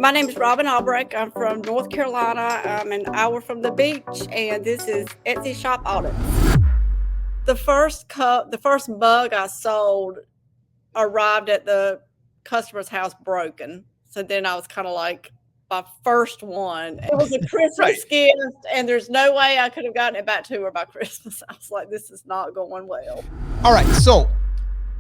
My name is Robin Albrecht. I'm from North Carolina. I'm an hour from the beach, and this is Etsy Shop Audit. The first mug I sold arrived at the customer's house broken. So then I was kind of like, my first one. It was a Christmas Right. gift, and there's no way I could have gotten it back to her by Christmas. I was like, this is not going well. All right. So,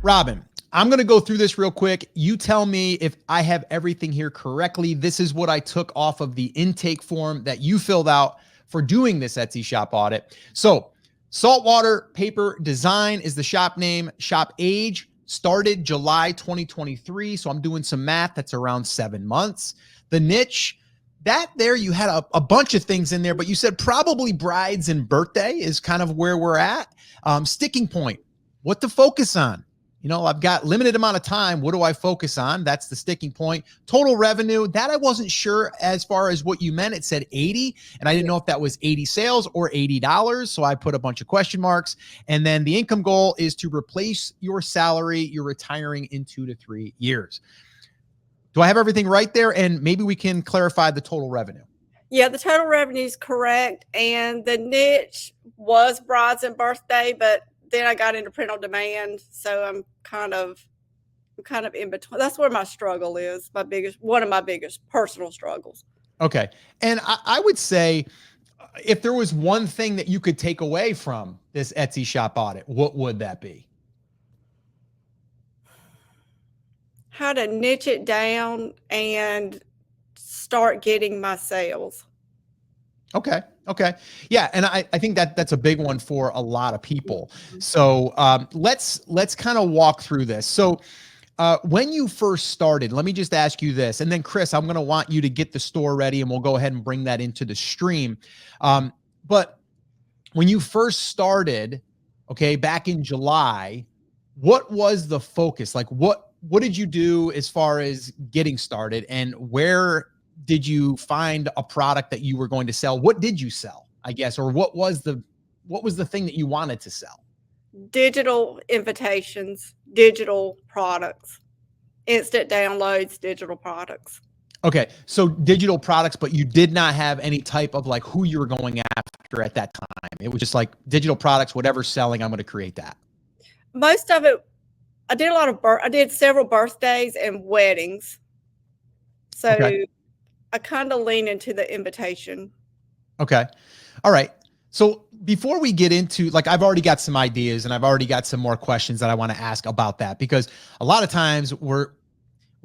Robin, I'm going to go through this real quick. You tell me if I have everything here correctly. This is what I took off of the intake form that you filled out for doing this Etsy shop audit. So, Saltwater Paper Design is the shop name. Shop age started July 2023. So I'm doing some math. That's around 7 months. The niche, that there you had a bunch of things in there, but you said probably brides and birthday is kind of where we're at. Sticking point, what to focus on. You know, I've got limited amount of time. What do I focus on? That's the sticking point. Total revenue, that I wasn't sure as far as what you meant. It said 80, and I didn't know if that was 80 sales or $80. So I put a bunch of question marks. And then the income goal is to replace your salary. You're retiring in 2 to 3 years. Do I have everything right there? And maybe we can clarify the total revenue. Yeah, the total revenue is correct. And the niche was brides and birthday, but then I got into print on demand. So I'm kind of in between. That's where my struggle is. One of my biggest personal struggles. Okay. And I would say if there was one thing that you could take away from this Etsy shop audit, what would that be? How to niche it down and start getting my sales. Okay. Yeah. And I think that's a big one for a lot of people. So let's kind of walk through this. So when you first started, let me just ask you this. And then Chris, I'm going to want you to get the store ready and we'll go ahead and bring that into the stream. But when you first started, okay, back in July, what was the focus? Like what did you do as far as getting started, and where did you find a product that you were going to sell? What did you sell, I guess, or what was the thing that you wanted to sell? Digital invitations, digital products, instant downloads, digital products. Okay. So digital products, but you did not have any type of like who you were going after at that time. It was just like digital products, whatever's selling, I'm going to create that. Most of it, I did several birthdays and weddings. So okay. I kind of lean into the invitation. Okay. All right. So before we get into, like, I've already got some ideas and I've already got some more questions that I want to ask about that, because a lot of times we're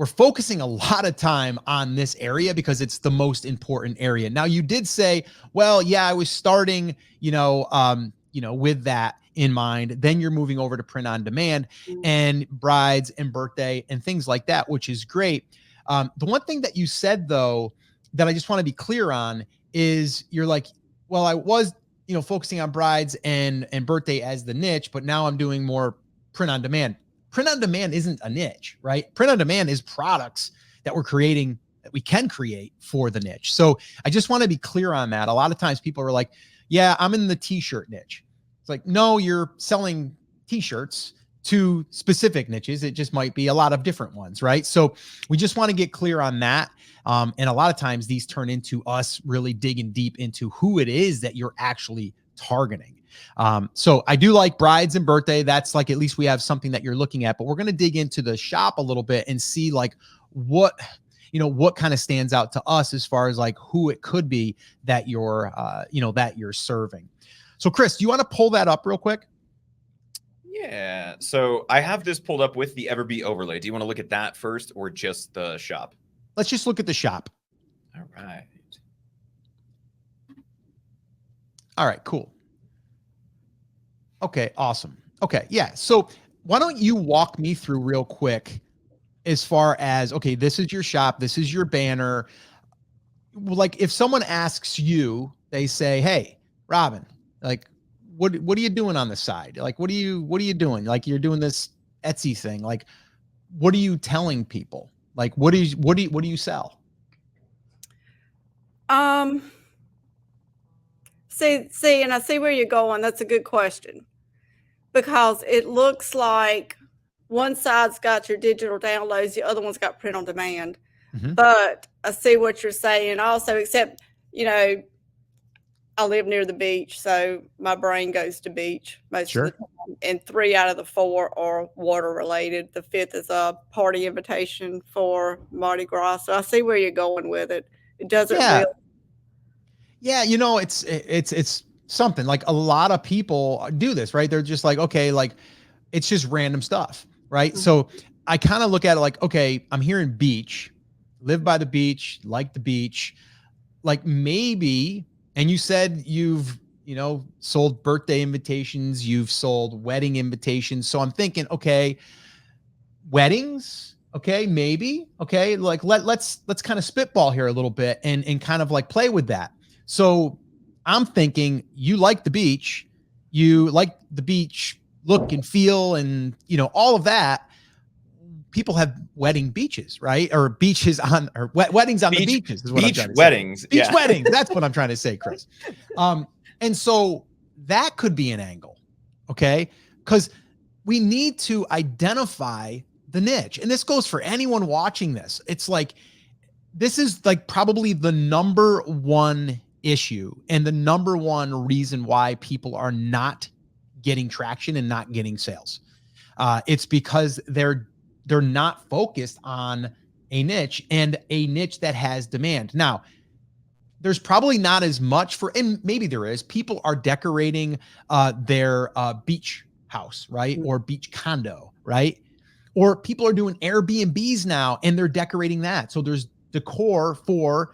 focusing a lot of time on this area because it's the most important area. Now you did say, well, yeah, I was starting, with that in mind. Then you're moving over to print on demand and brides and birthday and things like that, which is great. The one thing that you said though, that I just want to be clear on is you're like, well, I was, focusing on brides and birthday as the niche, but now I'm doing more print on demand. Print on demand isn't a niche, right? Print on demand is products that we're creating, that we can create for the niche. So I just want to be clear on that. A lot of times people are like, yeah, I'm in the t-shirt niche. It's like, no, you're selling t-shirts to specific niches. It just might be a lot of different ones, right? So we just want to get clear on that. And a lot of times these turn into us really digging deep into who it is that you're actually targeting. So I do like brides and birthday. That's like, at least we have something that you're looking at, but we're going to dig into the shop a little bit and see like what kind of stands out to us as far as like who it could be that you're, that you're serving. So Chris, do you want to pull that up real quick? Yeah. So I have this pulled up with the Everbee overlay. Do you want to look at that first or just the shop? Let's just look at the shop. All right. All right, cool. Okay, awesome. Okay, yeah. So why don't you walk me through real quick as far as, okay, this is your shop, this is your banner. Like if someone asks you, they say, hey, Robin, like, what are you doing on the side? Like, what are you doing? Like, you're doing this Etsy thing. Like, what are you telling people? Like, what do you sell? See, and I see where you're going. That's a good question, because it looks like one side's got your digital downloads, the other one's got print on demand. Mhm. But I see what you're saying also, except, I live near the beach, so my brain goes to beach most of the Sure. time. And 3 out of the 4 are water related. The 5th is a party invitation for Mardi Gras. So I see where you're going with it. It doesn't Yeah. really. Yeah, it's something like a lot of people do this, right? They're just like, okay, like it's just random stuff, right? Mhm. So I kind of look at it like, okay, I'm here in beach, live by the beach, like the beach, like maybe, and you said you've, sold birthday invitations, you've sold wedding invitations. So I'm thinking, okay, weddings, okay, maybe, okay, like let's kind of spitball here a little bit and kind of like play with that. So I'm thinking you like the beach, you like the beach look and feel and all of that. People have wedding beaches, right? Or beaches on or weddings on the Beach beaches is what I'm beach trying to say. weddings. Beach Yeah. weddings, that's what I'm trying to say, Chris. And so that could be an angle, okay? Because we need to identify the niche. And this goes for anyone watching this. It's like, this is like probably the number one issue and the number one reason why people are not getting traction and not getting sales. It's because they're not focused on a niche and a niche that has demand. Now, there's probably not as much for, and maybe there is. People are decorating their beach house, right, or beach condo, right, or people are doing Airbnbs now and they're decorating that. So there's decor for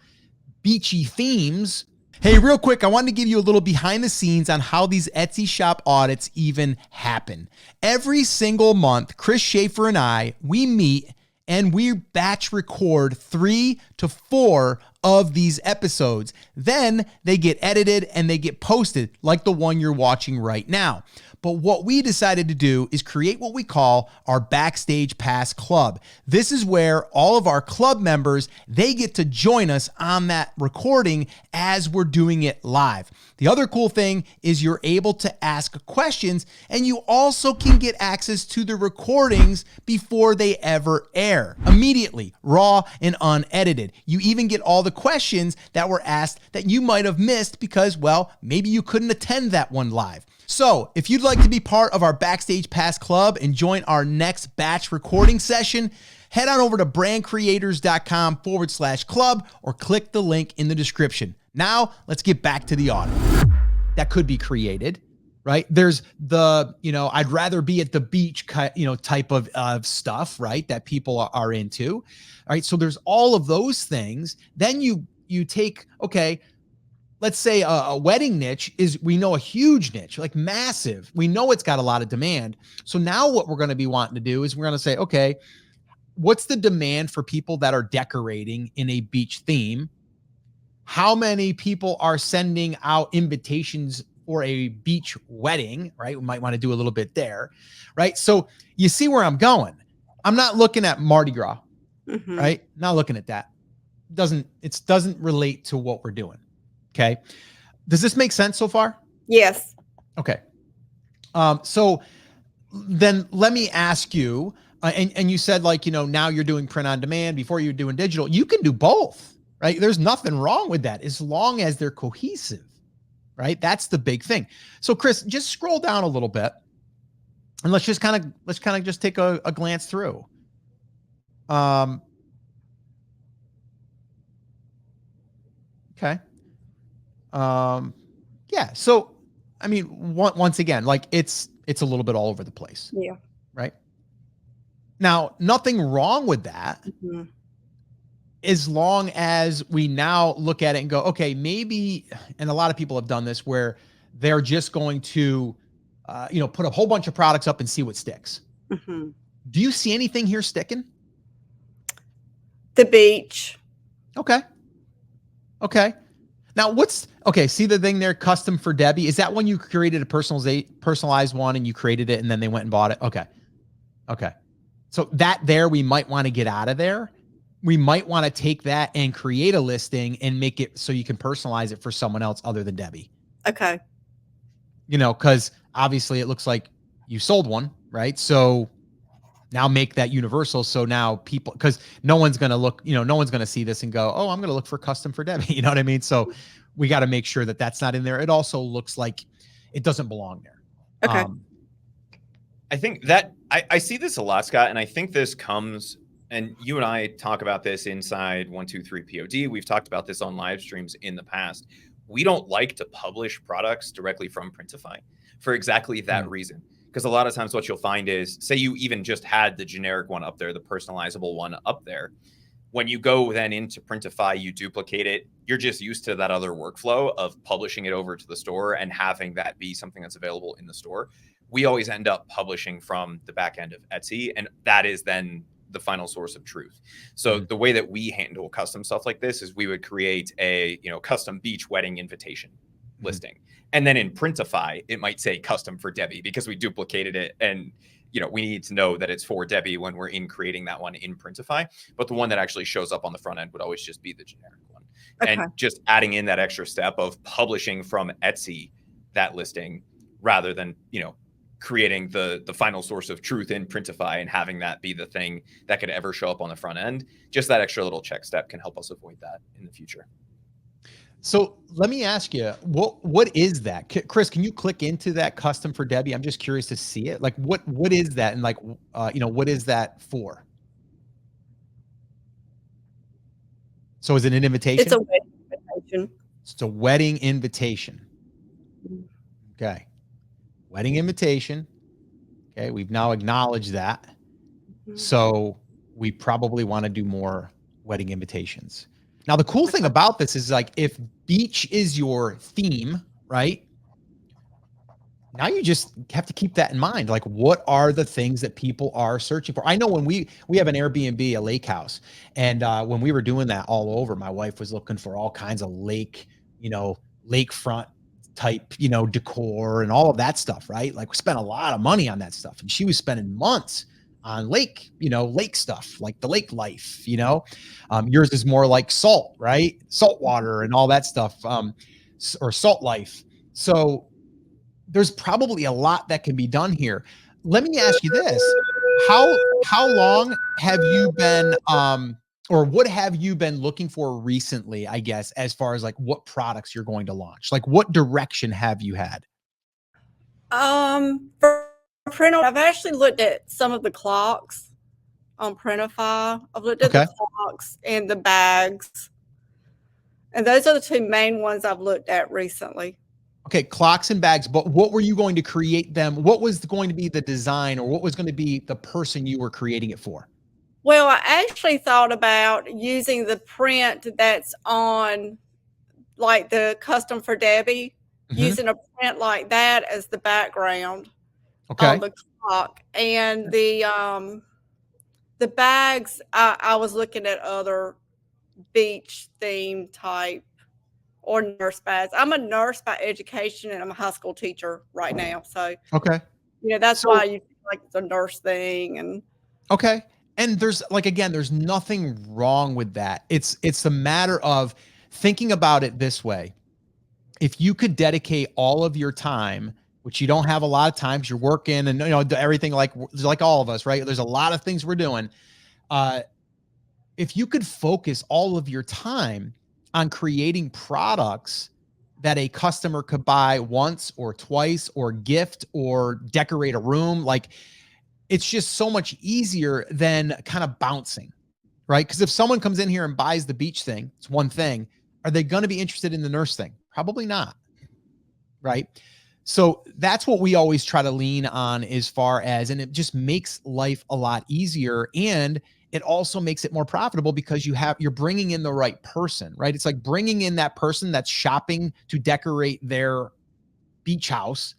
beachy themes. Hey, real quick, I wanted to give you a little behind the scenes on how these Etsy shop audits even happen. Every single month, Chris Schaefer and I, we meet and we batch record 3 to 4 of these episodes. Then they get edited and they get posted like the one you're watching right now. But what we decided to do is create what we call our Backstage Pass Club. This is where all of our club members, they get to join us on that recording as we're doing it live. The other cool thing is you're able to ask questions and you also can get access to the recordings before they ever air, immediately, raw and unedited. You even get all the questions that were asked that you might have missed because, well, maybe you couldn't attend that one live. So if you'd like to be part of our Backstage Pass Club and join our next batch recording session, head on over to brandcreators.com/club or click the link in the description. Now let's get back to the audit that could be created, right? There's the, I'd rather be at the beach, type of stuff, right? That people are into, all right? So there's all of those things. Then you take, okay, let's say a wedding niche is, we know, a huge niche, like massive. We know it's got a lot of demand. So now what we're going to be wanting to do is we're going to say, okay, what's the demand for people that are decorating in a beach theme? How many people are sending out invitations for a beach wedding, right? We might want to do a little bit there, right? So you see where I'm going. I'm not looking at Mardi Gras, right? Not looking at that. It doesn't relate to what we're doing. Okay. Does this make sense so far? Yes. Okay. So then let me ask you, and you said like, now you're doing print on demand, before you're doing digital. You can do both, right? There's nothing wrong with that as long as they're cohesive, right? That's the big thing. So Chris, just scroll down a little bit and let's kind of just take a glance through. Okay. Yeah. So, I mean, once again, like it's a little bit all over the place. Yeah. Right. Now, nothing wrong with that. As long as we now look at it and go, okay, maybe, and a lot of people have done this where they're just going to, put a whole bunch of products up and see what sticks. Do you see anything here sticking? The beach. Okay. Now see the thing there, custom for Debbie? Is that when you created a personalized one and you created it and then they went and bought it? Okay. So that there, we might want to get out of there. We might want to take that and create a listing and make it so you can personalize it for someone else other than Debbie. Okay. Because obviously it looks like you sold one, right? So Now make that universal. So now people, because no one's going to look, no one's going to see this and go, oh, I'm going to look for custom for Debbie. You know what I mean? So we got to make sure that that's not in there. It also looks like it doesn't belong there. Okay. I think that I see this a lot, Scott, and I think this comes, and you and I talk about this inside 123 POD. We've talked about this on live streams in the past. We don't like to publish products directly from Printify for exactly that reason. Because a lot of times what you'll find is, say you even just had the generic one up there, the personalizable one up there. When you go then into Printify, you duplicate it. You're just used to that other workflow of publishing it over to the store and having that be something that's available in the store. We always end up publishing from the back end of Etsy, and that is then the final source of truth. So the way that we handle custom stuff like this is we would create a custom beach wedding invitation listing. And then in Printify, it might say custom for Debbie because we duplicated it. And, we need to know that it's for Debbie when we're creating that one in Printify. But the one that actually shows up on the front end would always just be the generic one. Okay. And just adding in that extra step of publishing from Etsy that listing rather than, creating the final source of truth in Printify and having that be the thing that could ever show up on the front end. Just that extra little check step can help us avoid that in the future. So let me ask you, what is that? Chris, can you click into that custom for Debbie? I'm just curious to see it. Like what is that? And like, what is that for? So is it an invitation? It's a wedding invitation. It's a wedding invitation. Okay. Wedding invitation. Okay. We've now acknowledged that. So we probably want to do more wedding invitations. Now, the cool thing about this is like, if beach is your theme, right? Now you just have to keep that in mind. Like, what are the things that people are searching for? I know when we have an Airbnb, a lake house. And when we were doing that all over, my wife was looking for all kinds of lake, lakefront type, decor and all of that stuff, right? Like we spent a lot of money on that stuff. And she was spending months on lake stuff, like the lake life, yours is more like salt, right? Salt water and all that stuff, or salt life. So there's probably a lot that can be done here. Let me ask you this. How long have you been, or what have you been looking for recently, I guess, as far as like what products you're going to launch? Like what direction have you had? For print, I've actually looked at some of the clocks on Printify. I've looked at the clocks and the bags. And those are the two main ones I've looked at recently. Okay, clocks and bags, but what were you going to create them? What was going to be the design, or what was going to be the person you were creating it for? Well, I actually thought about using the print that's on like the custom for Debbie, using a print like that as the background. On the clock. And the bags, I was looking at other beach theme type or nurse bags. I'm a nurse by education and I'm a high school teacher right now. So that's why you like the nurse thing. And and there's like, again, there's nothing wrong with that. It's a matter of thinking about it this way. If you could dedicate all of your time, which you don't have a lot of times, you're working and everything like all of us, right? There's a lot of things we're doing. If you could focus all of your time on creating products that a customer could buy once or twice or gift or decorate a room, like it's just so much easier than kind of bouncing, right? Because if someone comes in here and buys the beach thing, it's one thing. Are they going to be interested in the nurse thing? Probably not, right? So that's what we always try to lean on as far as, and it just makes life a lot easier. And it also makes it more profitable because you're bringing in the right person, right? It's like bringing in that person that's shopping to decorate their beach house.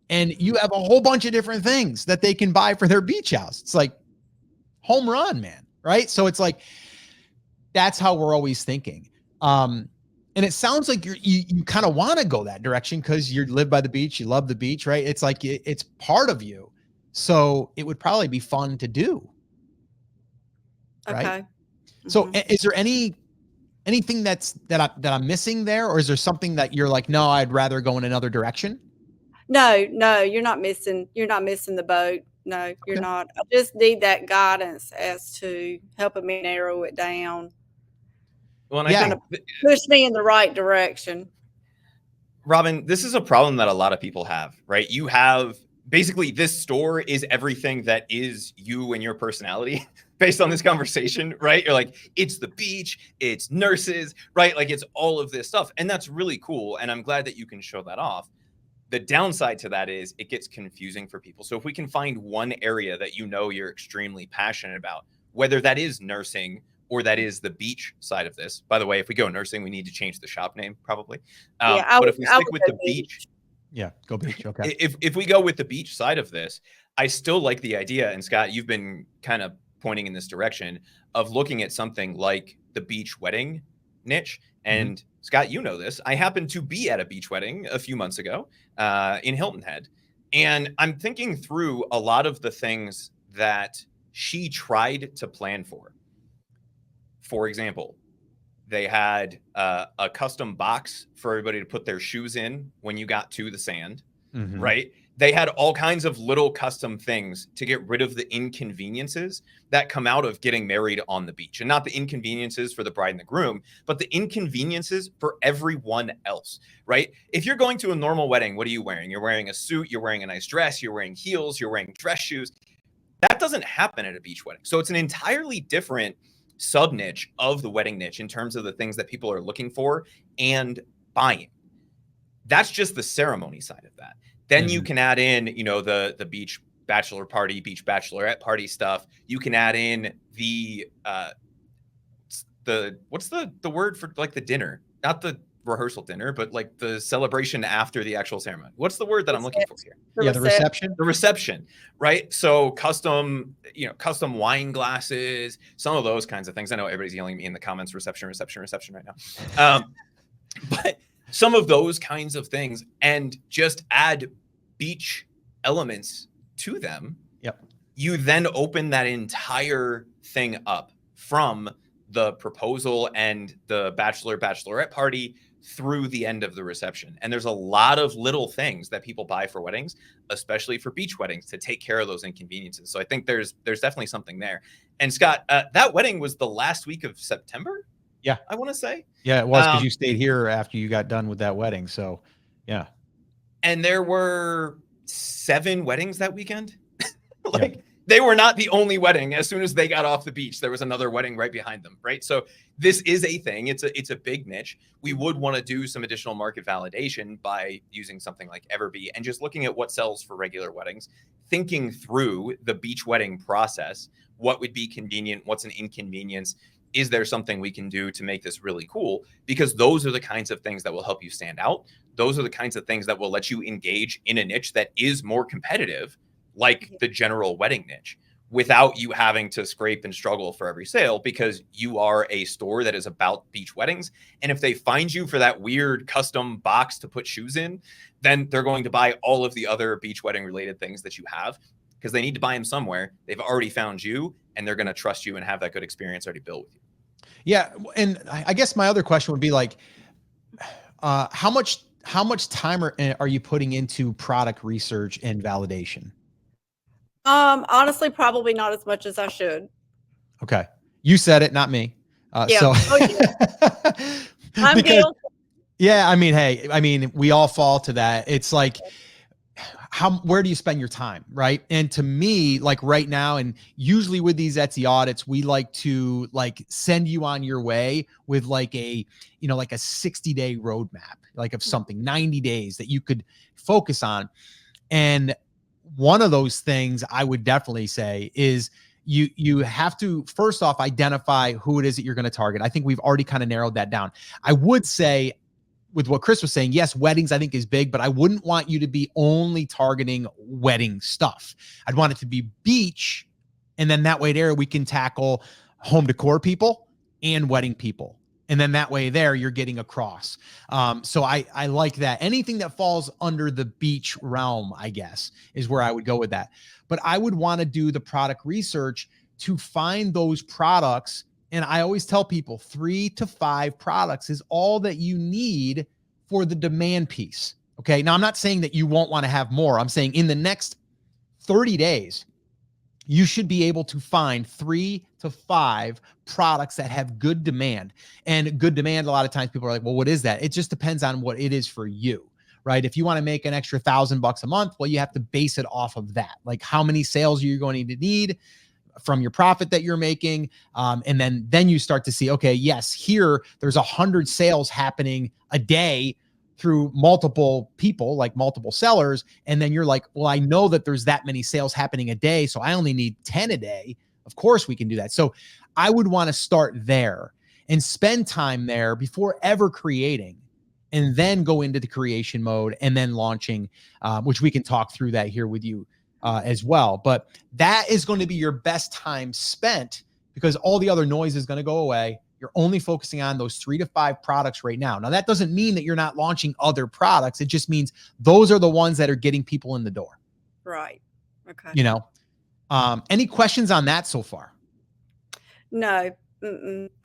And you have a whole bunch of different things that they can buy for their beach house. It's like home run, man. Right. So it's like, that's how we're always thinking. And it sounds like you kind of want to go that direction because you live by the beach, you love the beach, right? It's like it's part of you, so it would probably be fun to do. Right? Okay. So, is there anything that I'm missing there, or is there something that you're like, no, I'd rather go in another direction? No, you're not missing. You're not missing the boat. No, you're Okay. not. I just need that guidance as to helping me narrow it down, Well, and I Yeah. kind think of push me in the right direction. Robin, this is a problem that a lot of people have, right? You have basically this store is everything that is you and your personality based on this conversation, right? You're like, it's the beach, it's nurses, right? Like it's all of this stuff. And that's really cool. And I'm glad that you can show that off. The downside to that is it gets confusing for people. So if we can find one area that you know you're extremely passionate about, whether that is nursing or that is the beach side of this. By the way, if we go nursing, we need to change the shop name probably. Yeah, But if we I stick would with go the beach, Yeah. Go beach. Okay. if we go with the beach side of this, I still like the idea. And Scott, you've been kind of pointing in this direction of looking at something like the beach wedding niche. And Scott, you know this. I happened to be at a beach wedding a few months ago in Hilton Head, and I'm thinking through a lot of the things that she tried to plan for. For example, they had a custom box for everybody to put their shoes in when you got to the sand, right? They had all kinds of little custom things to get rid of the inconveniences that come out of getting married on the beach. And not the inconveniences for the bride and the groom, but the inconveniences for everyone else, right? If you're going to a normal wedding, what are you wearing? You're wearing a suit, you're wearing a nice dress, you're wearing heels, you're wearing dress shoes. That doesn't happen at a beach wedding. So it's an entirely different sub niche of the wedding niche in terms of the things that people are looking for and buying. That's just the ceremony side of that. Then you can add in, you know, the beach bachelor party, beach bachelorette party stuff. You can add in the what's the word for like the dinner, not the rehearsal dinner, but like the celebration after the actual ceremony. What's the word that I'm looking for here? The reception. The reception, right? So custom, you know, custom wine glasses, some of those kinds of things. I know everybody's yelling at me in the comments, reception right now. But some of those kinds of things, and just add beach elements to them. Yep. You then open that entire thing up from the proposal and the bachelorette party through the end of the reception. And there's a lot of little things that people buy for weddings, especially for beach weddings, to take care of those inconveniences. So I think there's definitely something there. And Scott, that wedding was the last week of September. Yeah. I want to say. Yeah, it was because you stayed here after you got done with that wedding. So yeah. And there were 7 weddings that weekend. They were not the only wedding. As soon as they got off the beach, there was another wedding right behind them, right? So this is a thing. It's a big niche. We would want to do some additional market validation by using something like Everbee and just looking at what sells for regular weddings, thinking through the beach wedding process, what would be convenient, what's an inconvenience, is there something we can do to make this really cool? Because those are the kinds of things that will help you stand out. Those are the kinds of things that will let you engage in a niche that is more competitive, like the general wedding niche, without you having to scrape and struggle for every sale, because you are a store that is about beach weddings. And if they find you for that weird custom box to put shoes in, then they're going to buy all of the other beach wedding related things that you have, because they need to buy them somewhere. They've already found you, and they're going to trust you and have that good experience already built with you. Yeah. And I guess my other question would be like, how much time are you putting into product research and validation? Honestly, probably not as much as I should. Okay. You said it, not me. Yeah. So I'm guilty. yeah, I mean, hey, I mean, we all fall to that. It's like, where do you spend your time, right? And to me, like right now, and usually with these Etsy audits, we like to like send you on your way with like a, you know, like a 60-day roadmap, like of something, 90 days that you could focus on. And one of those things I would definitely say is you have to first off identify who it is that you're going to target. I think we've already kind of narrowed that down. I would say, with what Chris was saying, yes, weddings I think is big, but I wouldn't want you to be only targeting wedding stuff. I'd want it to be beach, and then that way there we can tackle home decor people and wedding people. And then that way there you're getting across. So I like that. Anything that falls under the beach realm, I guess, is where I would go with that. But I would want to do the product research to find those products. And I always tell people 3 to 5 products is all that you need for the demand piece. Okay. Now I'm not saying that you won't want to have more. I'm saying in the next 30 days, you should be able to find 3 to 5 products that have good demand. And good demand, a lot of times people are like, well, what is that? It just depends on what it is for you, right? If you want to make an extra $1,000 a month, well, you have to base it off of that. Like how many sales are you going to need from your profit that you're making. And then you start to see, okay, yes, here there's 100 sales happening a day through multiple people, like multiple sellers. And then you're like, well, I know that there's that many sales happening a day, so I only need 10 a day. Of course we can do that. So I would want to start there and spend time there before ever creating, and then go into the creation mode and then launching, which we can talk through that here with you as well. But that is going to be your best time spent, because all the other noise is going to go away. You're only focusing on those 3 to 5 products right now. Now, that doesn't mean that you're not launching other products. It just means those are the ones that are getting people in the door. Right. Okay. You know, any questions on that so far? No.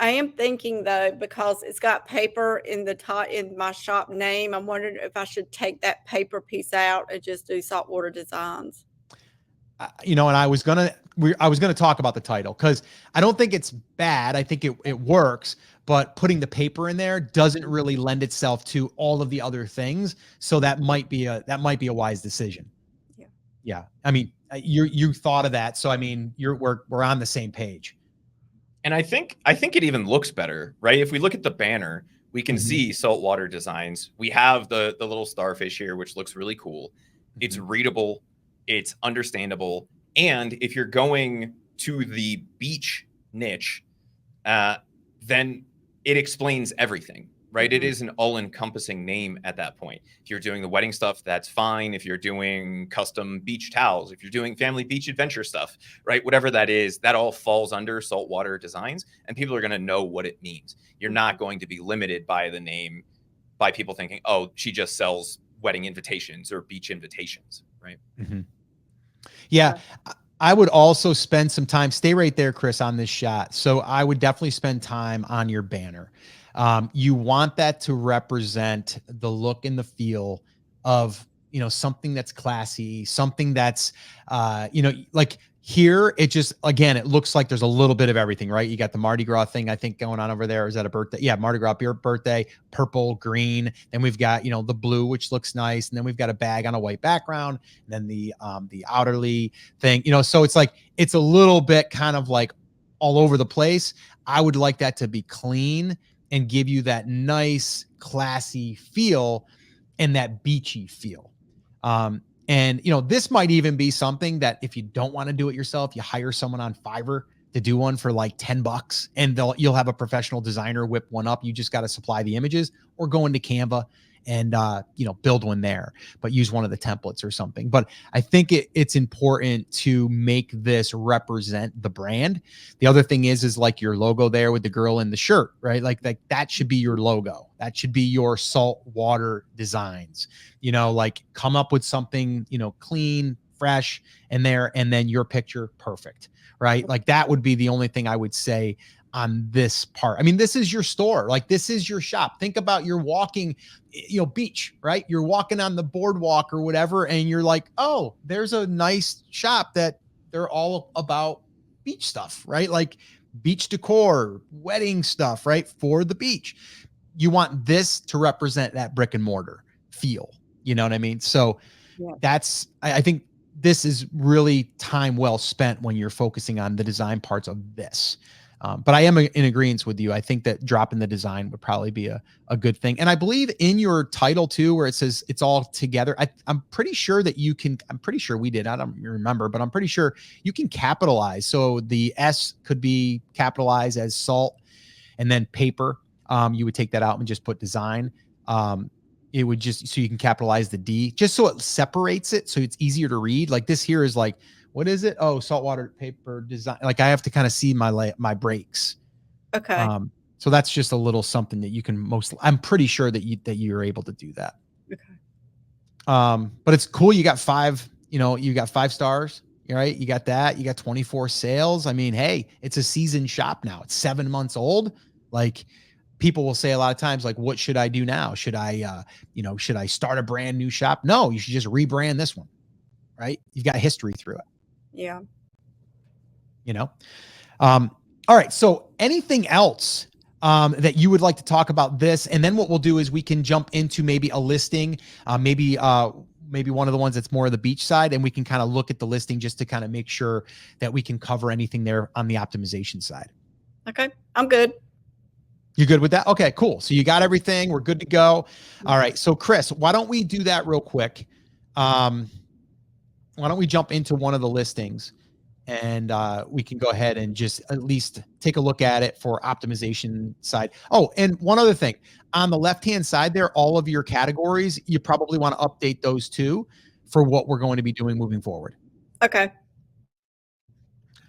I am thinking though, because it's got paper in the top in my shop name, I'm wondering if I should take that paper piece out and just do saltwater designs. And I was gonna talk about the title, because I don't think it's bad. I think it works, but putting the paper in there doesn't really lend itself to all of the other things. So that might be a wise decision. Yeah. Yeah. I mean, you thought of that, so I mean, we're on the same page. And I think it even looks better, right? If we look at the banner, we can see saltwater designs. We have the little starfish here, which looks really cool. It's readable, it's understandable. And if you're going to the beach niche, then it explains everything, right? It is an all-encompassing name at that point. If you're doing the wedding stuff, that's fine. If you're doing custom beach towels, if you're doing family beach adventure stuff, right? Whatever that is, that all falls under saltwater designs, and people are going to know what it means. You're not going to be limited by the name, by people thinking, oh, she just sells wedding invitations or beach invitations, right? Yeah. I would also spend some time, stay right there, Chris, on this shot. So I would definitely spend time on your banner. You want that to represent the look and the feel of, something that's classy, something that's, like here, it just, again, it looks like there's a little bit of everything, right? You got the Mardi Gras thing, I think, going on over there. Is that a birthday? Yeah, Mardi Gras birthday, purple, green. Then we've got, the blue, which looks nice. And then we've got a bag on a white background. And then the outerly thing, so it's like, it's a little bit kind of like all over the place. I would like that to be clean and give you that nice, classy feel and that beachy feel. And, this might even be something that if you don't want to do it yourself, you hire someone on Fiverr to do one for like $10, and you'll have a professional designer whip one up. You just got to supply the images, or go into Canva and, build one there, but use one of the templates or something. But I think it's important to make this represent the brand. The other thing is like your logo there with the girl in the shirt, right? Like that should be your logo. That should be your saltwater designs, like come up with something, clean, fresh and then your picture, perfect, right? Like that would be the only thing I would say on this part. I mean, this is your store. Like this is your shop. Think about you're walking, beach, right? You're walking on the boardwalk or whatever. And you're like, oh, there's a nice shop that they're all about beach stuff, right? Like beach decor, wedding stuff, right? For the beach. You want this to represent that brick and mortar feel. You know what I mean? So that's, I think this is really time well spent when you're focusing on the design parts of this. But I am in agreement with you. I think that dropping the design would probably be a good thing. And I believe in your title too, where it says it's all together, I'm pretty sure that you can, I'm pretty sure we did, I don't remember, but I'm pretty sure you can capitalize. So the S could be capitalized as salt, and then paper. You would take that out and just put design. It would just, so you can capitalize the D, just so it separates it, so it's easier to read. Like this here is like, what is it? Oh, saltwater paper design. Like I have to kind of see my breaks. Okay. So that's just a little something that you can I'm pretty sure that you're able to do that. Okay. But it's cool. You got 5, you got 5 stars, right? You got that, you got 24 sales. I mean, hey, it's a seasoned shop now. It's 7 months old. Like people will say a lot of times, like, what should I do now? Should I, should I start a brand new shop? No, you should just rebrand this one, right? You've got history through it. Yeah. you know? All right. So anything else that you would like to talk about this? And then what we'll do is we can jump into maybe a listing, maybe one of the ones that's more of the beach side, and we can kind of look at the listing just to kind of make sure that we can cover anything there on the optimization side. Okay, I'm good. You good with that? Okay, cool. So you got everything. We're good to go. All right. So Chris, why don't we do that real quick? Why don't we jump into one of the listings, and we can go ahead and just at least take a look at it for optimization side. Oh, and one other thing, on the left-hand side there, all of your categories, you probably want to update those too for what we're going to be doing moving forward. Okay.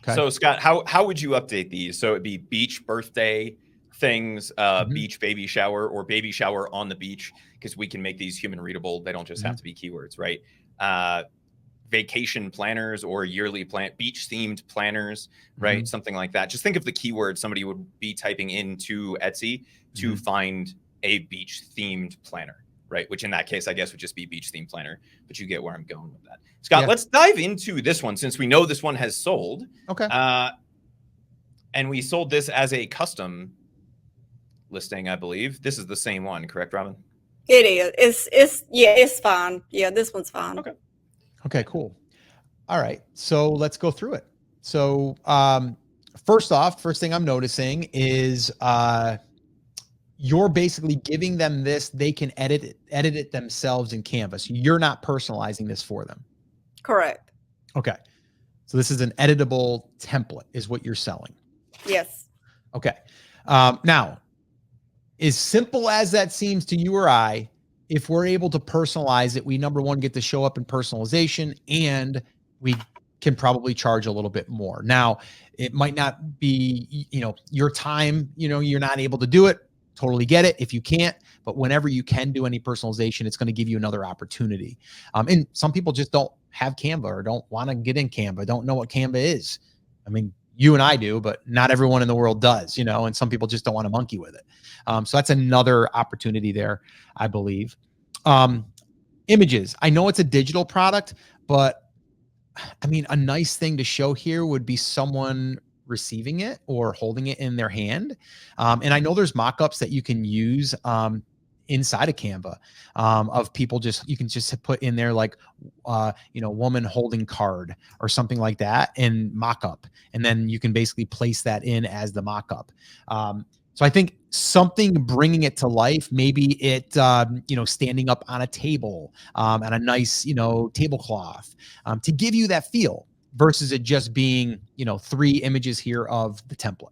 Okay. So Scott, how would you update these? So it'd be beach birthday things, beach baby shower, or baby shower on the beach, because we can make these human readable. They don't just have to be keywords, right? Vacation planners or yearly beach themed planners, right? Something like that. Just think of the keyword somebody would be typing into Etsy to find a beach themed planner, right? Which in that case, I guess would just be beach themed planner, but you get where I'm going with that. Scott, let's dive into this one, since we know this one has sold. Okay. And we sold this as a custom listing, I believe. This is the same one, correct, Robin? It is. It's fine. Yeah, this one's fine. Okay. Okay, cool. All right. So let's go through it. So first thing I'm noticing is you're basically giving them this. They can edit it themselves in Canvas. You're not personalizing this for them. Correct. Okay. So this is an editable template is what you're selling. Yes. Okay. Now, as simple as that seems to you or I, if we're able to personalize it, we, number one, get to show up in personalization, and we can probably charge a little bit more. Now, it might not be, your time, you're not able to do it. Totally get it if you can't, but whenever you can do any personalization, it's going to give you another opportunity. And some people just don't have Canva or don't want to get in Canva, don't know what Canva is. I mean, you and I do, but not everyone in the world does, and some people just don't want to monkey with it. So that's another opportunity there, I believe. Images. I know it's a digital product, but I mean, a nice thing to show here would be someone receiving it or holding it in their hand. And I know there's mock-ups that you can use inside of Canva of people you can just put in there like, woman holding card or something like that and mock-up. And then you can basically place that in as the mock-up. So I think something bringing it to life, maybe it, standing up on a table and a nice, tablecloth to give you that feel versus it just being, 3 images here of the template.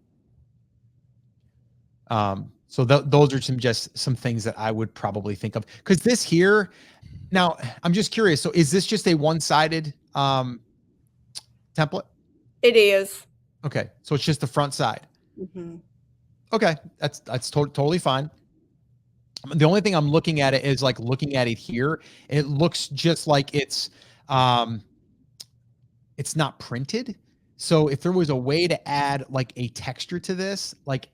So those are some things that I would probably think of, because this here, now I'm just curious. So is this just a one-sided template? It is. Okay. So it's just the front side. Mm-hmm. Okay. That's totally fine. The only thing I'm looking at it is like looking at it here. It looks just like it's not printed. So if there was a way to add like a texture to this, like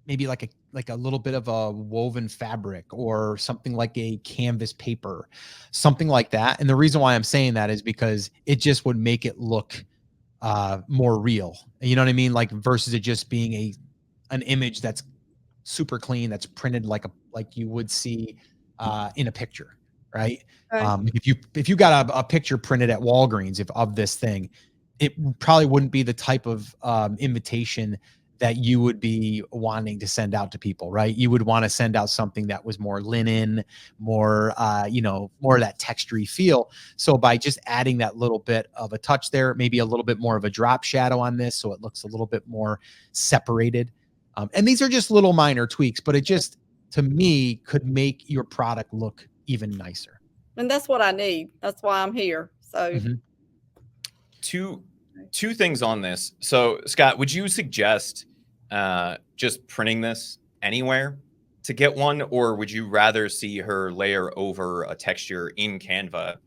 maybe like a little bit of a woven fabric or something like a canvas paper, something like that. And the reason why I'm saying that is because it just would make it look more real. You know what I mean? Like versus it just being an image that's super clean, that's printed like you would see in a picture, right? Right. If you got a picture printed at Walgreens of this thing, it probably wouldn't be the type of invitation that you would be wanting to send out to people, right? You would want to send out something that was more linen, more, more of that textury feel. So by just adding that little bit of a touch there, maybe a little bit more of a drop shadow on this, so it looks a little bit more separated. And these are just little minor tweaks, but it just, to me, could make your product look even nicer. And that's what I need. That's why I'm here. So two things on this. So Scott, would you suggest just printing this anywhere to get one, or would you rather see her layer over a texture in Canva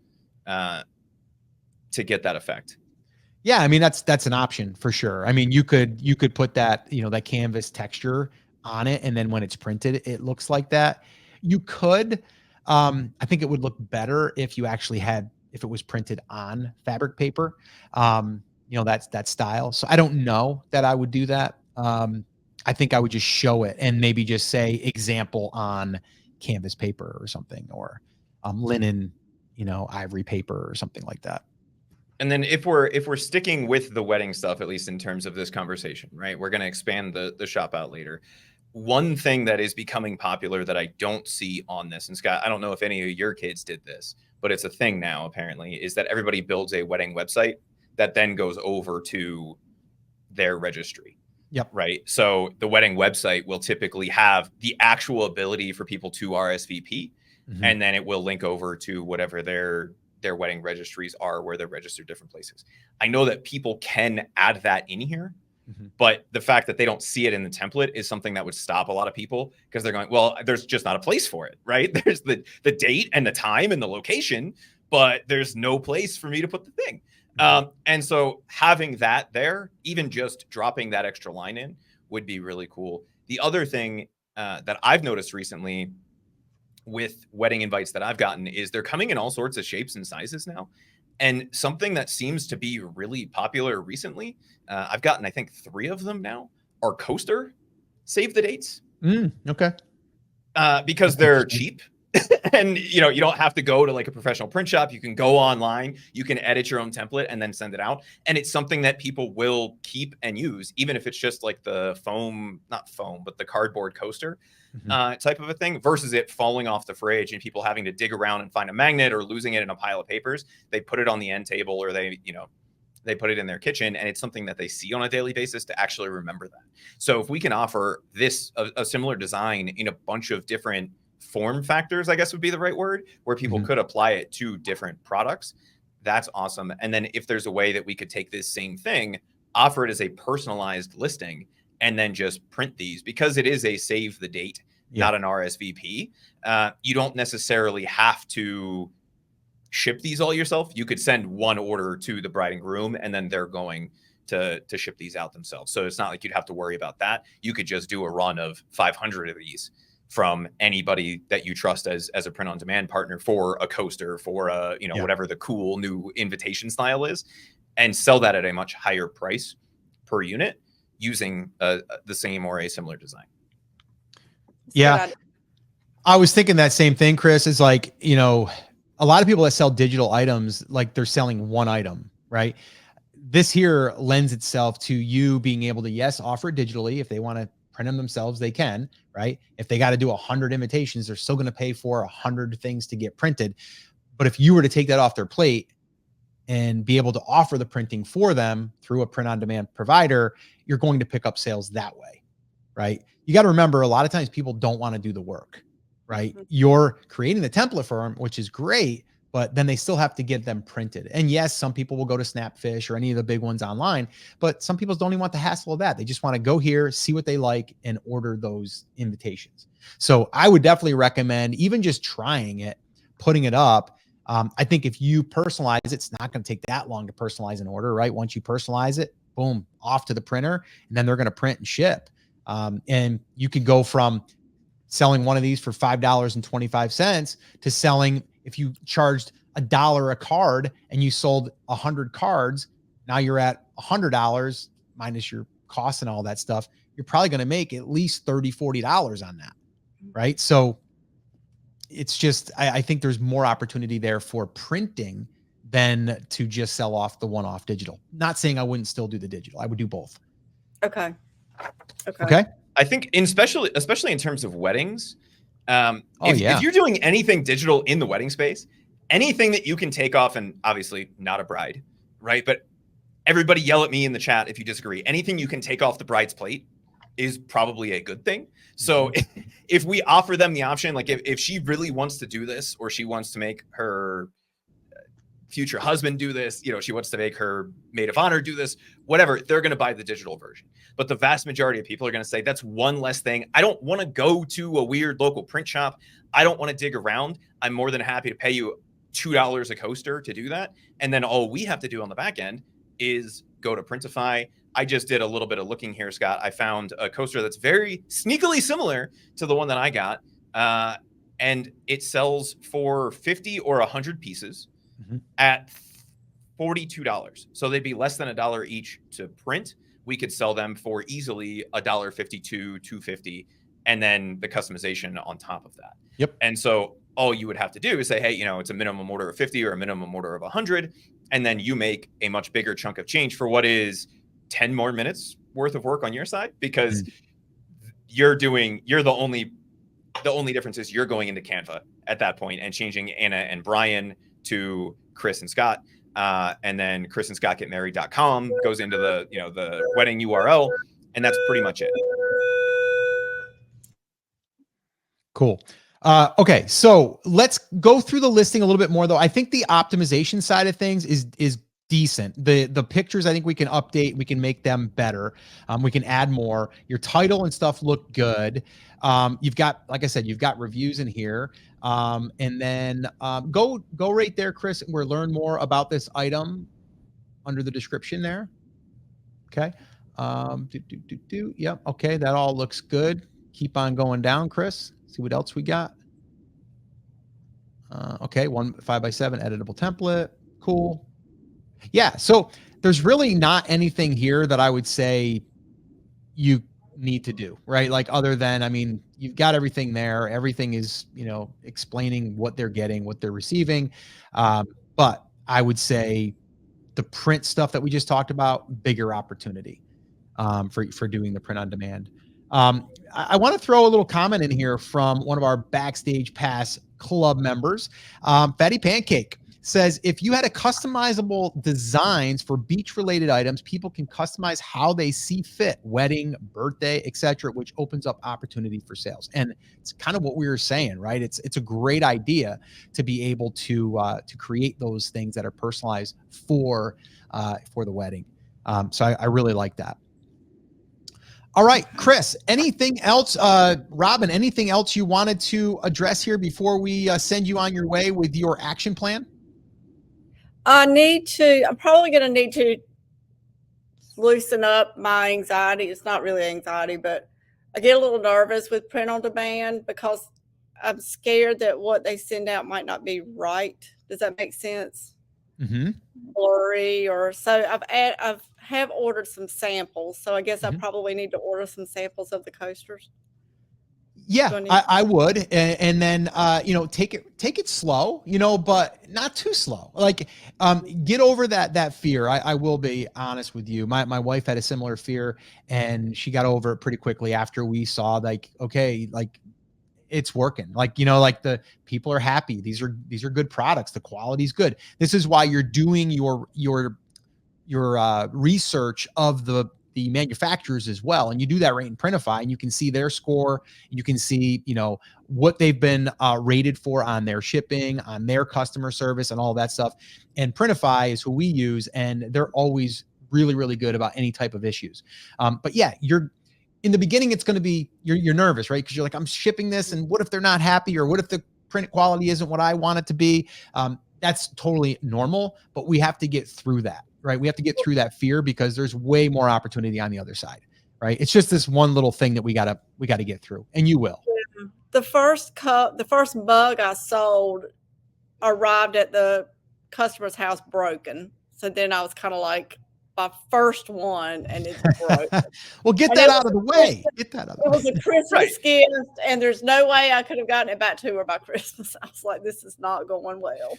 to get that effect? Yeah, I mean that's an option for sure. I mean, you could put that, that canvas texture on it, and then when it's printed, it looks like that. You could, I think it would look better if you actually if it was printed on fabric paper. you know, that style. So I don't know that I would do that. I think I would just show it and maybe just say example on canvas paper or something, or linen, you know, ivory paper or something like that. And then if we're sticking with the wedding stuff, at least in terms of this conversation, right? We're going to expand the shop out later. One thing that is becoming popular that I don't see on this, and Scott, I don't know if any of your kids did this, but it's a thing now apparently, is that everybody builds a wedding website that then goes over to their registry. Yep. Right. So the wedding website will typically have the actual ability for people to RSVP, and then it will link over to whatever their wedding registries are, where they're registered different places. I know that people can add that in here, but the fact that they don't see it in the template is something that would stop a lot of people, because they're going, well, there's just not a place for it, right? There's the date and the time and the location, but there's no place for me to put the thing. And so having that there, even just dropping that extra line in, would be really cool. The other thing that I've noticed recently with wedding invites that I've gotten is they're coming in all sorts of shapes and sizes now. And something that seems to be really popular recently, I've gotten, I think, 3 of them now, are coaster save the dates. Okay. Because they're cheap. And, you know, you don't have to go to like a professional print shop. You can go online, you can edit your own template and then send it out. And it's something that people will keep and use, even if it's just like the not foam, but the cardboard coaster type of a thing, versus it falling off the fridge and people having to dig around and find a magnet or losing it in a pile of papers. They put it on the end table, or they put it in their kitchen, and it's something that they see on a daily basis to actually remember that. So if we can offer this, a similar design in a bunch of different form factors, I guess would be the right word, where people could apply it to different products, that's awesome. And then if there's a way that we could take this same thing, offer it as a personalized listing, and then just print these, because it is a save the date, not an RSVP. You don't necessarily have to ship these all yourself. You could send one order to the bride and groom, and then they're going to ship these out themselves. So it's not like you'd have to worry about that. You could just do a run of 500 of these from anybody that you trust as a print on demand partner for a coaster, for a, whatever the cool new invitation style is, and sell that at a much higher price per unit using the same or a similar design. Yeah. I was thinking that same thing, Chris, is like, a lot of people that sell digital items, like they're selling one item, right? This here lends itself to you being able to, yes, offer it digitally. If they want to print them themselves, they can, right? If they got to do 100 invitations, they're still going to pay for 100 things to get printed. But if you were to take that off their plate and be able to offer the printing for them through a print on demand provider, you're going to pick up sales that way, right? You got to remember, a lot of times people don't want to do the work, right? You're creating the template for them, which is great, but then they still have to get them printed. And yes, some people will go to Snapfish or any of the big ones online, but some people don't even want the hassle of that. They just want to go here, see what they like, and order those invitations. So I would definitely recommend even just trying it, putting it up. I think if you personalize it, it's not going to take that long to personalize an order, right? Once you personalize it, boom, off to the printer, and then they're going to print and ship. And you could go from selling one of these for $5.25 to selling, if you charged $1 a card and you sold 100 cards, now you're at $100 minus your costs and all that stuff. You're probably going to make at least $30, $40 on that, right? So it's just, I think there's more opportunity there for printing than to just sell off the one-off digital. Not saying I wouldn't still do the digital. I would do both. Okay. I think especially in terms of weddings, if you're doing anything digital in the wedding space, anything that you can take off, and obviously not a bride, right? But everybody yell at me in the chat if you disagree. Anything you can take off the bride's plate is probably a good thing. So if we offer them the option, like if she really wants to do this, or she wants to make her future husband do this, she wants to make her maid of honor do this, whatever, they're going to buy the digital version. But the vast majority of people are going to say, that's one less thing. I don't want to go to a weird local print shop. I don't want to dig around. I'm more than happy to pay you $2 a coaster to do that. And then all we have to do on the back end is go to Printify. I just did a little bit of looking here, Scott. I found a coaster that's very sneakily similar to the one that I got. And it sells for 50 or 100 pieces at $42. So they'd be less than $1 each to print. We could sell them for easily $1.52, $2.50, and then the customization on top of that. Yep. And so all you would have to do is say, hey, it's a minimum order of 50 or a minimum order of 100. And then you make a much bigger chunk of change for what is 10 more minutes worth of work on your side, because you're the only difference is you're going into Canva at that point and changing Anna and Brian to Chris and Scott. And then Chris and Scott get married.com goes into the wedding URL, and that's pretty much it. Cool. Okay, so let's go through the listing a little bit more, though. I think the optimization side of things is decent. The pictures, I think we can update. We can make them better. We can add more. Your title and stuff look good. You've got, like I said, you've got reviews in here. And then go right there, Chris, where learn more about this item under the description there. Okay. Yep. Okay, that all looks good. Keep on going down, Chris. See what else we got. Okay, 1 5x7 editable template. Cool. Yeah, so there's really not anything here that I would say you need to do, right? Like, other than, I mean, you've got everything there. Everything is, explaining what they're getting, what they're receiving. But I would say the print stuff that we just talked about, bigger opportunity for doing the print on demand. I want to throw a little comment in here from one of our Backstage Pass Club members. Fatty Pancake says, if you had a customizable designs for beach related items, people can customize how they see fit, wedding, birthday, etc., which opens up opportunity for sales. And it's kind of what we were saying, right? It's a great idea to be able to create those things that are personalized for the wedding. So I really like that. All right, Chris, anything else? Robin, anything else you wanted to address here before we send you on your way with your action plan? I'm probably going to need to loosen up my anxiety. It's not really anxiety, but I get a little nervous with print on demand because I'm scared that what they send out might not be right. Does that make sense? Mm-hmm. Blurry or so. I've ordered some samples, so I guess I probably need to order some samples of the coasters. Yeah, I would, and then take it slow, but not too slow. Like, get over that fear. I will be honest with you. My wife had a similar fear, and she got over it pretty quickly after we saw, like, okay, like, it's working. Like, like, the people are happy. These are good products. The quality's good. This is why you're doing your research of the manufacturers as well. And you do that right in Printify, and you can see their score. You can see, what they've been rated for on their shipping, on their customer service, and all that stuff. And Printify is who we use, and they're always really, really good about any type of issues. But yeah, in the beginning, it's going to be, you're nervous, right? Because you're like, I'm shipping this, and what if they're not happy? Or what if the print quality isn't what I want it to be? That's totally normal, but we have to get through that, right? We have to get through that fear, because there's way more opportunity on the other side, right? It's just this one little thing that we gotta get through, and you will. The first mug I sold arrived at the customer's house broken. So then I was kind of like, my first one, and it's broken. Well, get that out of the way. Get that out of the way. It was a Christmas gift, and there's no way I could have gotten it back to her by Christmas. I was like, this is not going well.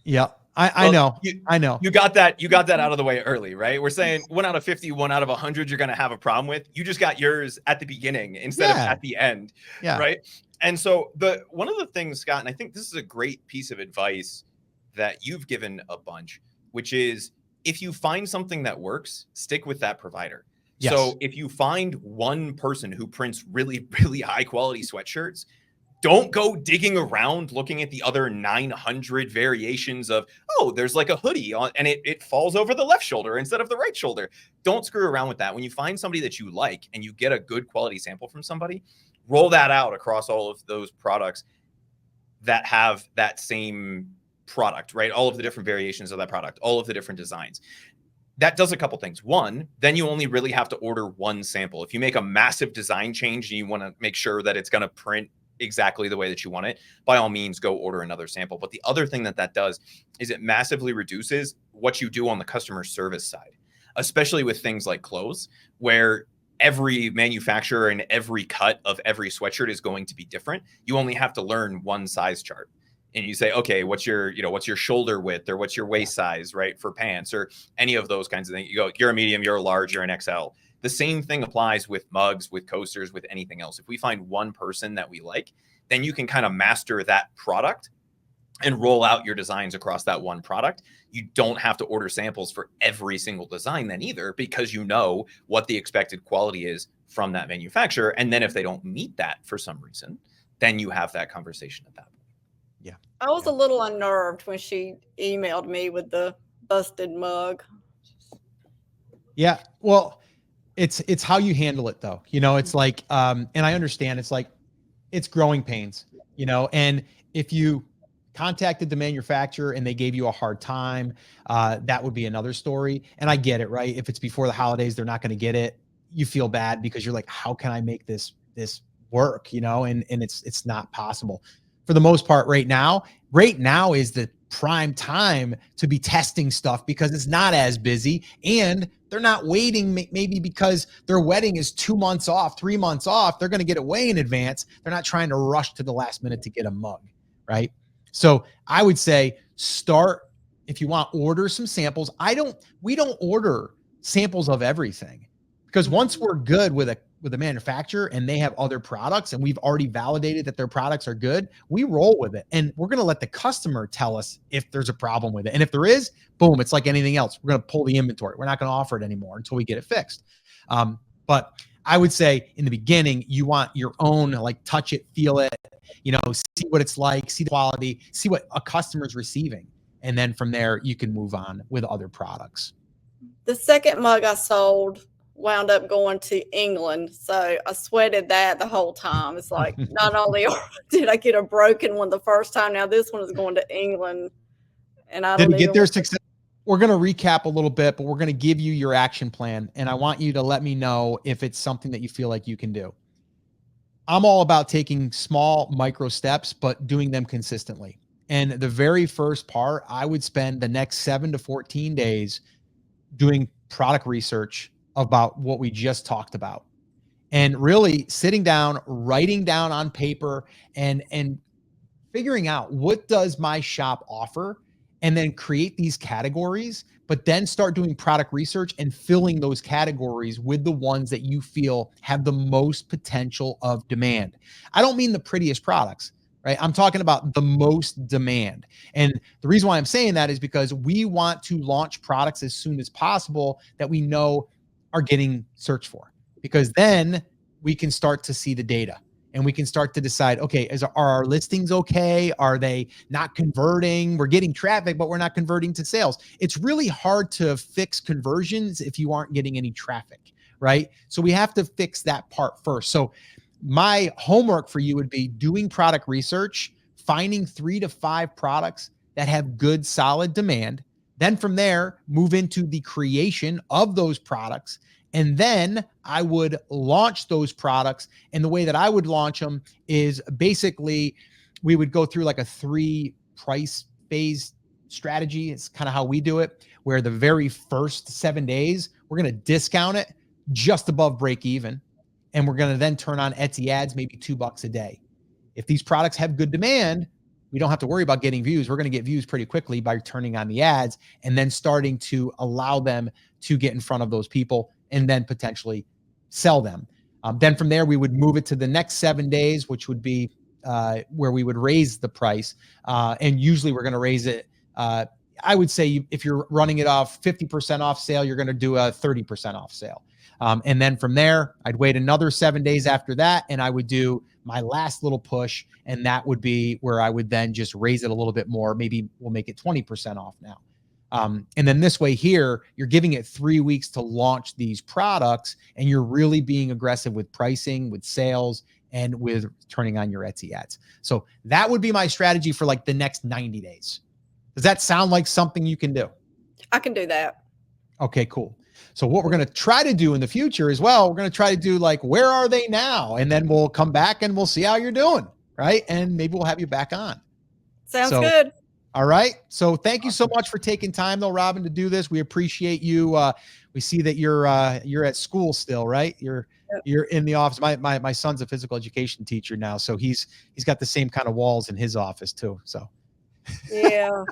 Yeah, I know. I know. You got that out of the way early, right? We're saying 1 out of 50, 1 out of 100, you're going to have a problem with. You just got yours at the beginning instead of at the end, right? And so one of the things, Scott, and I think this is a great piece of advice that you've given a bunch, which is, if you find something that works, stick with that provider. Yes. So if you find one person who prints really, really high quality sweatshirts, don't go digging around looking at the other 900 variations of, oh, there's like a hoodie on and it falls over the left shoulder instead of the right shoulder. Don't screw around with that. When you find somebody that you like and you get a good quality sample from somebody, roll that out across all of those products that have that same product, right? All of the different variations of that product, all of the different designs. That does a couple things. One, then you only really have to order one sample. If you make a massive design change and you want to make sure that it's going to print exactly the way that you want it, by all means, go order another sample. But the other thing that that does is it massively reduces what you do on the customer service side, especially with things like clothes, where every manufacturer and every cut of every sweatshirt is going to be different. You only have to learn one size chart. And you say, okay, what's your shoulder width, or what's your waist size, right, for pants, or any of those kinds of things. You go, you're a medium, you're a large, you're an XL. The same thing applies with mugs, with coasters, with anything else. If we find one person that we like, then you can kind of master that product and roll out your designs across that one product. You don't have to order samples for every single design then either, because you know what the expected quality is from that manufacturer. And then if they don't meet that for some reason, then you have that conversation at that point. Yeah. I was a little unnerved when she emailed me with the busted mug. Yeah. Well, it's how you handle it though. It's like, and I understand it's like, it's growing pains, and if you contacted the manufacturer and they gave you a hard time, that would be another story. And I get it, right? If it's before the holidays, they're not going to get it. You feel bad because you're like, how can I make this work? And it's not possible. For the most part, right now is the prime time to be testing stuff because it's not as busy, and they're not waiting maybe because their wedding is 2 months off, 3 months off. They're going to get it way in advance. They're not trying to rush to the last minute to get a mug, right? So I would say start, if you want, order some samples. We don't order samples of everything, because once we're good with a manufacturer and they have other products and we've already validated that their products are good, we roll with it. And we're going to let the customer tell us if there's a problem with it. And if there is, boom, it's like anything else. We're going to pull the inventory. We're not going to offer it anymore until we get it fixed. But I would say in the beginning, you want your own, like, touch it, feel it, see what it's like, see the quality, see what a customer's receiving. And then from there, you can move on with other products. The second mug I sold wound up going to England, so I sweated that the whole time. It's like, not only did I get a broken one the first time, now this one is going to England, and I Didn't don't get even their success. We're going to recap a little bit, but we're going to give you your action plan, and I want you to let me know if it's something that you feel like you can do. I'm all about taking small micro steps, but doing them consistently. And the very first part, I would spend the next 7 to 14 days doing product research about what we just talked about, and really sitting down, writing down on paper, and figuring out what does my shop offer, and then create these categories, but then start doing product research and filling those categories with the ones that you feel have the most potential of demand. I don't mean the prettiest products, right? I'm talking about the most demand. And the reason why I'm saying that is because we want to launch products as soon as possible that we know are getting searched for, because then we can start to see the data and we can start to decide, okay, are our listings okay? Are they not converting? We're getting traffic, but we're not converting to sales. It's really hard to fix conversions if you aren't getting any traffic, right? So we have to fix that part first. So my homework for you would be doing product research, finding 3 to 5 products that have good, solid demand. Then from there, move into the creation of those products. And then I would launch those products. And the way that I would launch them is basically we would go through like a 3 price phase strategy. It's kind of how we do it, where the very first 7 days, we're going to discount it just above break even. And we're going to then turn on Etsy ads, maybe $2 a day. If these products have good demand, we don't have to worry about getting views. We're going to get views pretty quickly by turning on the ads and then starting to allow them to get in front of those people and then potentially sell them. Then from there, we would move it to the next 7 days, which would be where we would raise the price. And usually we're going to raise it. I would say if you're running it off 50% off sale, you're going to do a 30% off sale. And then from there, I'd wait another 7 days after that, and I would do my last little push, and that would be where I would then just raise it a little bit more. Maybe we'll make it 20% off now. And then this way here, you're giving it 3 weeks to launch these products, and you're really being aggressive with pricing, with sales, and with turning on your Etsy ads. So that would be my strategy for like the next 90 days. Does that sound like something you can do? I can do that. Okay, cool. So what we're going to try to do in the future as well, we're going to try to do like, where are they now? And then we'll come back and we'll see how you're doing, right? And maybe we'll have you back on. Sounds good. All right. So thank you so much for taking time though, Robin, to do this. We appreciate you. We see that you're at school still, right? You're in the office. My son's a physical education teacher now, so he's got the same kind of walls in his office too. So yeah,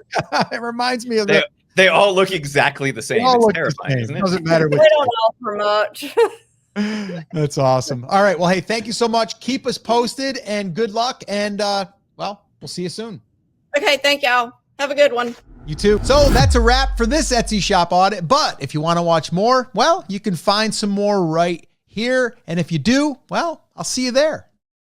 it reminds me of that. They all look exactly the same. It's terrifying, isn't it? Doesn't matter. They don't offer much. That's awesome. All right. Well, hey, thank you so much. Keep us posted and good luck. And well, we'll see you soon. Okay, thank y'all. Have a good one. You too. So that's a wrap for this Etsy shop audit. But if you want to watch more, well, you can find some more right here. And if you do, well, I'll see you there.